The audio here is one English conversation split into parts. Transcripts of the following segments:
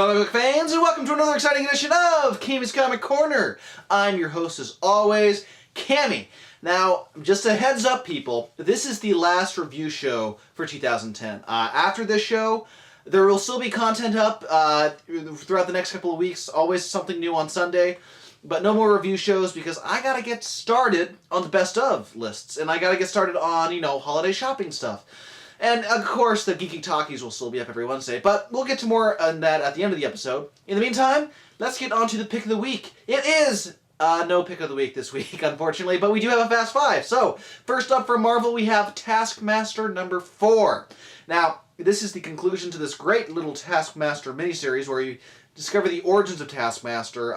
comic book fans, and welcome to another exciting edition of Cammy's Comic Corner. I'm your host, as always, Cammy. Now, just a heads up, people, this is the last review show for 2010. After this show, there will still be content up throughout the next couple of weeks, always something new on Sunday, but no more review shows because I gotta get started on the best of lists, and I gotta get started on, holiday shopping stuff. And, of course, the Geeky Talkies will still be up every Wednesday, but we'll get to more on that at the end of the episode. In the meantime, let's get on to the pick of the week. It is no pick of the week this week, unfortunately, but we do have a Fast Five. So, first up from Marvel, we have Taskmaster Number 4. Now, this is the conclusion to this great little Taskmaster miniseries where you discover the origins of Taskmaster,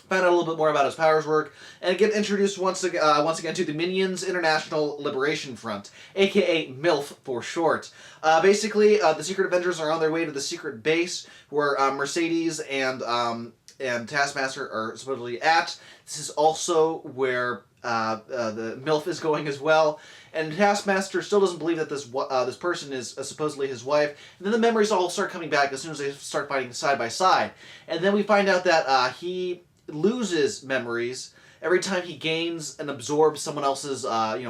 find out a little bit more about his powers work, and get introduced once again to the Minions International Liberation Front, aka MILF for short. Basically, the Secret Avengers are on their way to the secret base where Mercedes and Taskmaster are supposedly at. This is also where the MILF is going as well. And Taskmaster still doesn't believe that this person is supposedly his wife. And then the memories all start coming back as soon as they start fighting side by side. And then we find out that he loses memories every time he gains and absorbs someone else's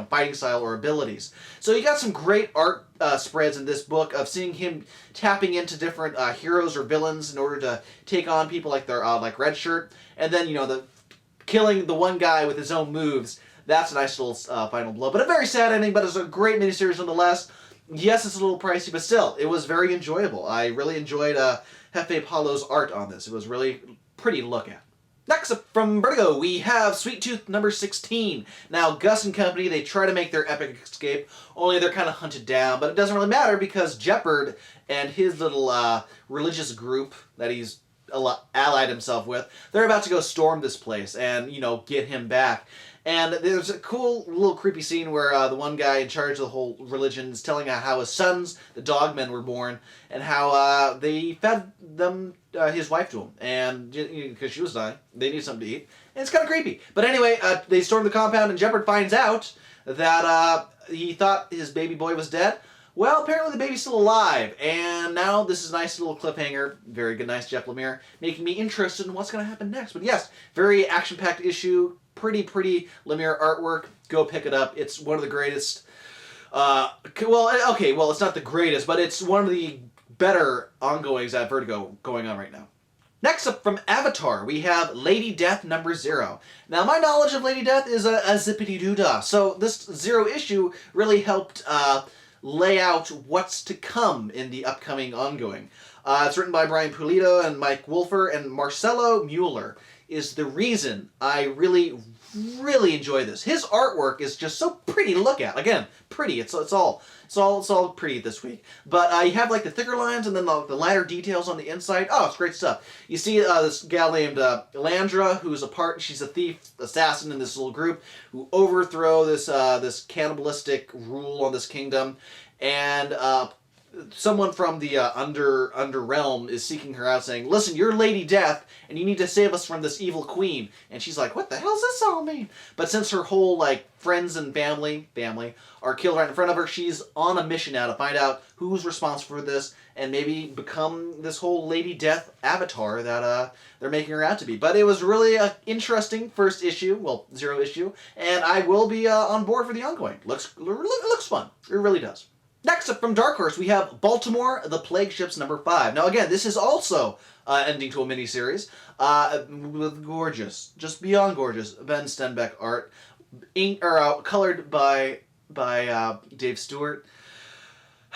fighting style or abilities. So you got some great art spreads in this book of seeing him tapping into different heroes or villains in order to take on people like their like Red Shirt, and then the killing the one guy with his own moves. That's a nice little final blow. But a very sad ending, but it's a great miniseries nonetheless. Yes, it's a little pricey, but still, it was very enjoyable. I really enjoyed Hefe Paulo's art on this. It was really pretty to look at. Next up from Vertigo, we have Sweet Tooth number 16. Now, Gus and company, they try to make their epic escape, only they're kind of hunted down, but it doesn't really matter because Jeopard and his little religious group that he's allied himself with, they're about to go storm this place and, get him back. And there's a cool little creepy scene where the one guy in charge of the whole religion is telling how his sons, the Dogmen, were born, and how they fed them his wife to him, and because she was dying, they need something to eat, and it's kind of creepy. But anyway, they storm the compound, and Jeopard finds out that he thought his baby boy was dead. Well, apparently the baby's still alive, and now this is a nice little cliffhanger. Very good, nice Jeff Lemire, making me interested in what's going to happen next. But yes, very action-packed issue, pretty Lemire artwork. Go pick it up. It's one of the greatest. It's not the greatest, but it's one of the better ongoings at Vertigo going on right now. Next up from Avatar, we have Lady Death number 0. Now, my knowledge of Lady Death is a zippity-doo-dah, so this 0 issue really helped lay out what's to come in the upcoming ongoing. It's written by Brian Pulido and Mike Wolfer, and Marcelo Mueller is the reason I really enjoy this. His artwork is just so pretty to look at. Again, pretty. It's all pretty this week. But you have like the thicker lines and then the lighter details on the inside. Oh, it's great stuff. You see this gal named Landra, who's she's a thief assassin in this little group who overthrow this cannibalistic rule on this kingdom, and someone from the under realm is seeking her out, saying, "Listen, you're Lady Death, and you need to save us from this evil queen." And she's like, "What the hell does this all mean?" But since her whole friends and family are killed right in front of her, she's on a mission now to find out who's responsible for this and maybe become this whole Lady Death avatar that they're making her out to be. But it was really an interesting first issue, 0 issue, and I will be on board for the ongoing. Looks fun. It really does. Next up from Dark Horse, we have Baltimore, The Plague Ships number 5. Now again, this is also ending to a miniseries with gorgeous, just beyond gorgeous, Ben Stenbeck art, colored by Dave Stewart.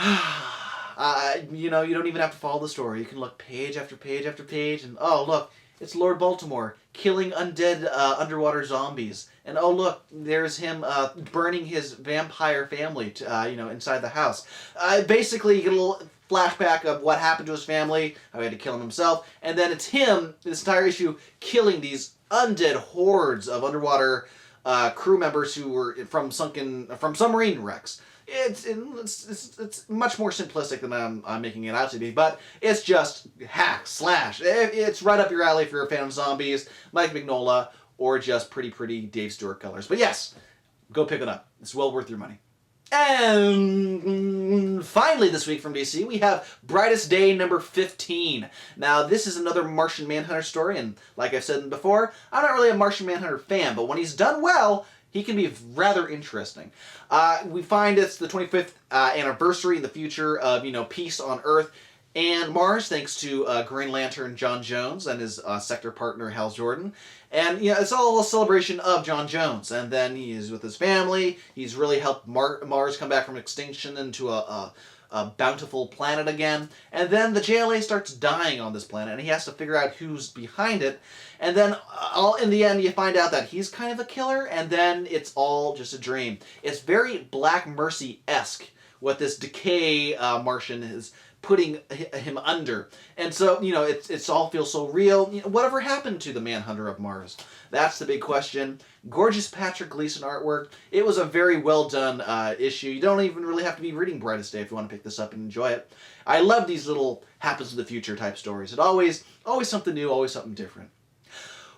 You don't even have to follow the story. You can look page after page after page, and oh look, it's Lord Baltimore killing undead underwater zombies. And oh look, there's him burning his vampire family inside the house. Basically, you get a little flashback of what happened to his family, how he had to kill him himself, and then it's him, this entire issue, killing these undead hordes of underwater crew members who were from submarine wrecks. It's much more simplistic than I'm making it out to be, but it's just hack, slash. It's right up your alley if you're a fan of zombies, Mike Mignola, or just pretty Dave Stewart colors. But yes, go pick it up. It's well worth your money. And finally this week from DC, we have Brightest Day number 15. Now, this is another Martian Manhunter story, and like I've said before, I'm not really a Martian Manhunter fan, but when he's done well, he can be rather interesting. We find it's the 25th anniversary in the future of, peace on Earth and Mars, thanks to Green Lantern John Jones and his sector partner Hal Jordan. And it's all a celebration of John Jones. And then he's with his family. He's really helped Mars come back from extinction into a bountiful planet again. And then the JLA starts dying on this planet, and he has to figure out who's behind it. And then all in the end, you find out that he's kind of a killer, and then it's all just a dream. It's very Black Mercy-esque what this decay Martian is putting him under. And so, it's all feels so real. Whatever happened to the Manhunter of Mars? That's the big question. Gorgeous Patrick Gleason artwork. It was a very well done issue. You don't even really have to be reading Brightest Day if you want to pick this up and enjoy it. I love these little happens in the future type stories. It always something new, always something different.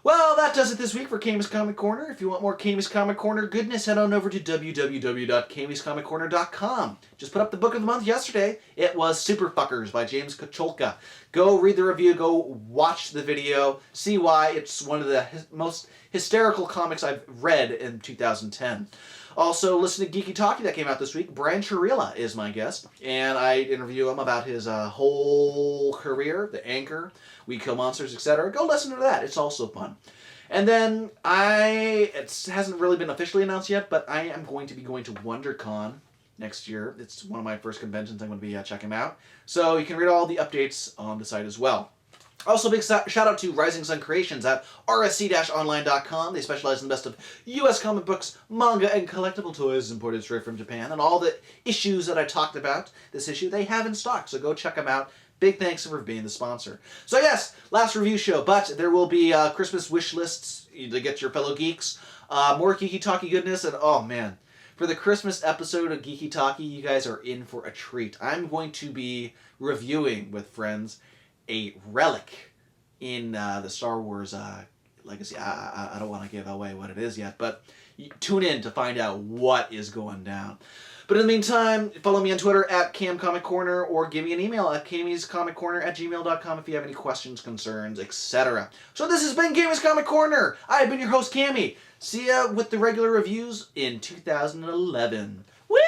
Well, that does it this week for Cammy's Comic Corner. If you want more Cammy's Comic Corner goodness, head on over to www.cammyscomiccorner.com. Just put up the book of the month yesterday. It was Super Fuckers by James Kocholka. Go read the review, go watch the video, see why it's one of the most hysterical comics I've read in 2010. Also, listen to Geeky Talkie that came out this week. Brian Chirilla is my guest, and I interview him about his whole career, The Anchor, We Kill Monsters, etc. Go listen to that. It's also fun. And then it hasn't really been officially announced yet, but I am going to be going to WonderCon next year. It's one of my first conventions I'm going to be checking out. So you can read all the updates on the site as well. Also, big shout out to Rising Sun Creations at rsc-online.com. They specialize in the best of U.S. comic books, manga, and collectible toys imported straight from Japan. And all the issues that I talked about this issue, they have in stock. So go check them out. Big thanks for being the sponsor. So yes, last review show, but there will be Christmas wish lists to get your fellow geeks. More Geeky Talkie goodness, and oh man, for the Christmas episode of Geeky Talkie, you guys are in for a treat. I'm going to be reviewing with friends a relic in the Star Wars legacy. I don't want to give away what it is yet, but tune in to find out what is going down. But in the meantime, follow me on Twitter at CamComicCorner, or give me an email at cammyscomiccorner@gmail.com if you have any questions, concerns, etc. So this has been Cammy's Comic Corner. I have been your host, Cammy. See ya with the regular reviews in 2011. Woo!